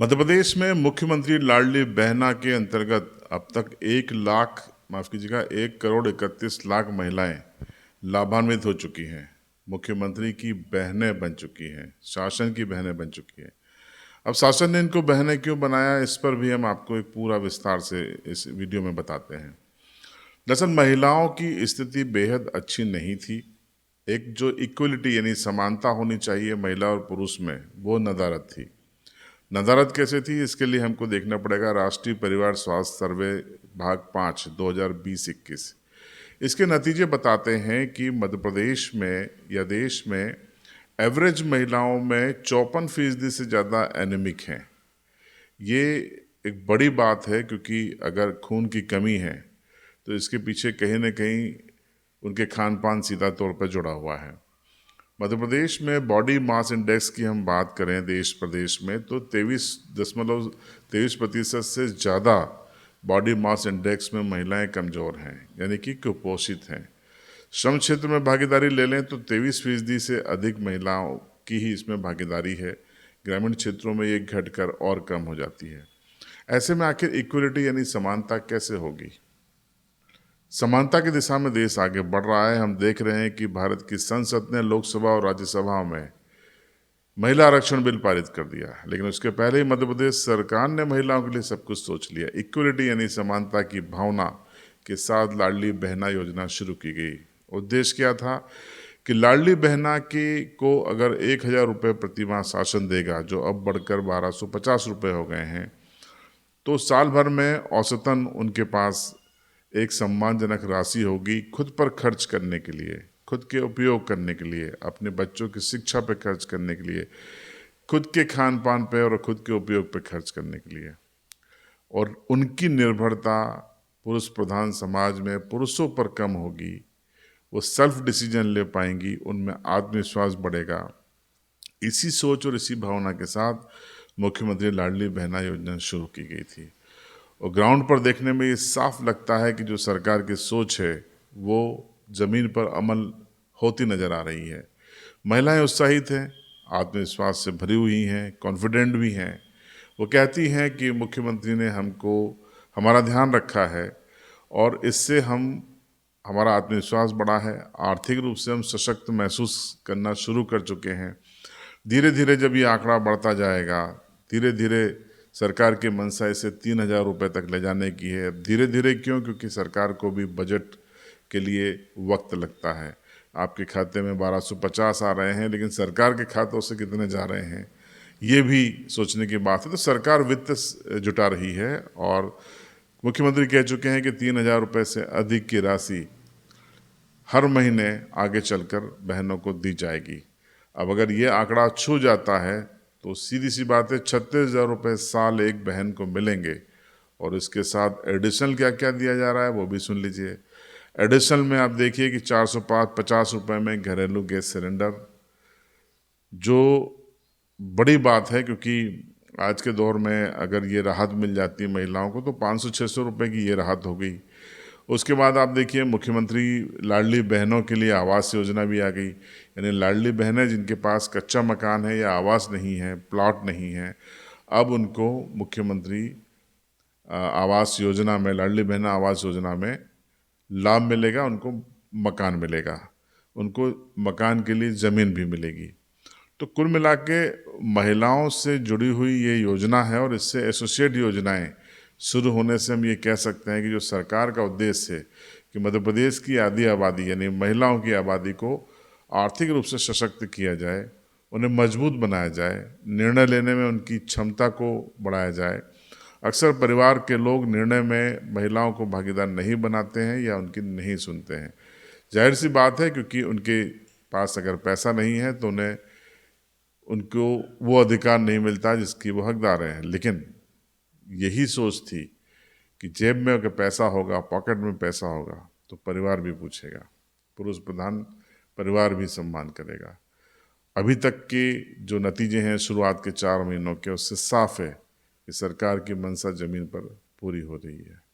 मध्य प्रदेश में मुख्यमंत्री लाडली बहना के अंतर्गत अब तक 1,31,00,000 महिलाएं लाभान्वित हो चुकी हैं। मुख्यमंत्री की बहनें बन चुकी हैं, शासन की बहनें बन चुकी हैं। अब शासन ने इनको बहनें क्यों बनाया, इस पर भी हम आपको एक पूरा विस्तार से इस वीडियो में बताते हैं। दरअसल महिलाओं की स्थिति बेहद अच्छी नहीं थी। एक जो इक्वलिटी यानी समानता होनी चाहिए महिला और पुरुष में, वो नदारद थी। नदारद कैसे थी, इसके लिए हमको देखना पड़ेगा राष्ट्रीय परिवार स्वास्थ्य सर्वे भाग 5 2020-21। इसके नतीजे बताते हैं कि मध्य प्रदेश में या देश में एवरेज महिलाओं में 54% से ज़्यादा एनीमिक हैं। ये एक बड़ी बात है, क्योंकि अगर खून की कमी है तो इसके पीछे कहीं ना कहीं उनके खान पान सीधा तौर पर जुड़ा हुआ है। मध्य प्रदेश में बॉडी मास इंडेक्स की हम बात करें देश प्रदेश में, तो 23.23% से ज़्यादा बॉडी मास इंडेक्स में महिलाएं कमज़ोर हैं, यानी कि कुपोषित हैं। श्रम क्षेत्र में भागीदारी ले लें तो 23% से अधिक महिलाओं की ही इसमें भागीदारी है। ग्रामीण क्षेत्रों में ये घटकर और कम हो जाती है। ऐसे में आखिर इक्वलिटी यानी समानता कैसे होगी? समानता की दिशा में देश आगे बढ़ रहा है। हम देख रहे हैं कि भारत की संसद ने लोकसभा और राज्यसभा में महिला आरक्षण बिल पारित कर दिया, लेकिन उसके पहले ही मध्य प्रदेश सरकार ने महिलाओं के लिए सब कुछ सोच लिया। इक्वलिटी यानी समानता की भावना के साथ लाडली बहना योजना शुरू की गई। उद्देश्य क्या था कि लाडली बहना के को अगर 1,000 रुपये प्रतिमाह शासन देगा, जो अब बढ़कर 1,250 रुपये हो गए हैं, तो साल भर में औसतन उनके पास एक सम्मानजनक राशि होगी खुद पर खर्च करने के लिए, खुद के उपयोग करने के लिए, अपने बच्चों की शिक्षा पर खर्च करने के लिए, खुद के खान पान पे और खुद के उपयोग पर खर्च करने के लिए। और उनकी निर्भरता पुरुष प्रधान समाज में पुरुषों पर कम होगी। वो सेल्फ डिसीजन ले पाएंगी, उनमें आत्मविश्वास बढ़ेगा। इसी सोच और इसी भावना के साथ मुख्यमंत्री लाडली बहना योजना शुरू की गई थी। और ग्राउंड पर देखने में ये साफ लगता है कि जो सरकार की सोच है वो ज़मीन पर अमल होती नज़र आ रही है। महिलाएं उत्साहित हैं, आत्मविश्वास से भरी हुई हैं, कॉन्फिडेंट भी हैं। वो कहती हैं कि मुख्यमंत्री ने हमारा ध्यान रखा है और इससे हमारा आत्मविश्वास बढ़ा है। आर्थिक रूप से हम सशक्त महसूस करना शुरू कर चुके हैं। धीरे धीरे जब ये आंकड़ा बढ़ता जाएगा, धीरे धीरे सरकार की मंशा इसे 3,000 रुपये तक ले जाने की है। धीरे धीरे क्यों? क्योंकि सरकार को भी बजट के लिए वक्त लगता है। आपके खाते में 1,250 आ रहे हैं, लेकिन सरकार के खातों से कितने जा रहे हैं, ये भी सोचने की बात है। तो सरकार वित्त जुटा रही है और मुख्यमंत्री कह चुके हैं कि 3,000 रुपये से अधिक की राशि हर महीने आगे चलकर बहनों को दी जाएगी। अब अगर ये आंकड़ा छू जाता है तो सीधी सी बात है, 36,000 रुपये साल एक बहन को मिलेंगे। और इसके साथ एडिशनल क्या क्या दिया जा रहा है वो भी सुन लीजिए। एडिशनल में आप देखिए कि 450 रुपये में घरेलू गैस सिलेंडर, जो बड़ी बात है, क्योंकि आज के दौर में अगर ये राहत मिल जाती है महिलाओं को तो 500-600 रुपये की ये राहत हो गई। उसके बाद आप देखिए मुख्यमंत्री लाडली बहनों के लिए आवास योजना भी आ गई। यानी लाडली बहनें जिनके पास कच्चा मकान है या आवास नहीं है, प्लॉट नहीं है, अब उनको मुख्यमंत्री आवास योजना में, लाडली बहना आवास योजना में लाभ मिलेगा। उनको मकान मिलेगा, उनको मकान के लिए ज़मीन भी मिलेगी। तो कुल मिला के महिलाओं से जुड़ी हुई ये योजना है और इससे एसोसिएट योजनाएं शुरू होने से हम ये कह सकते हैं कि जो सरकार का उद्देश्य है कि मध्य प्रदेश की आधी आबादी यानी महिलाओं की आबादी को आर्थिक रूप से सशक्त किया जाए, उन्हें मजबूत बनाया जाए, निर्णय लेने में उनकी क्षमता को बढ़ाया जाए। अक्सर परिवार के लोग निर्णय में महिलाओं को भागीदार नहीं बनाते हैं या उनकी नहीं सुनते हैं। जाहिर सी बात है, क्योंकि उनके पास अगर पैसा नहीं है तो उनको वो अधिकार नहीं मिलता जिसकी वो हकदार हैं। लेकिन यही सोच थी कि जेब में अगर पैसा होगा, पॉकेट में पैसा होगा, तो परिवार भी पूछेगा, पुरुष प्रधान परिवार भी सम्मान करेगा। अभी तक के जो नतीजे हैं शुरुआत के 4 महीनों के, उससे साफ है कि सरकार की मंशा जमीन पर पूरी हो रही है।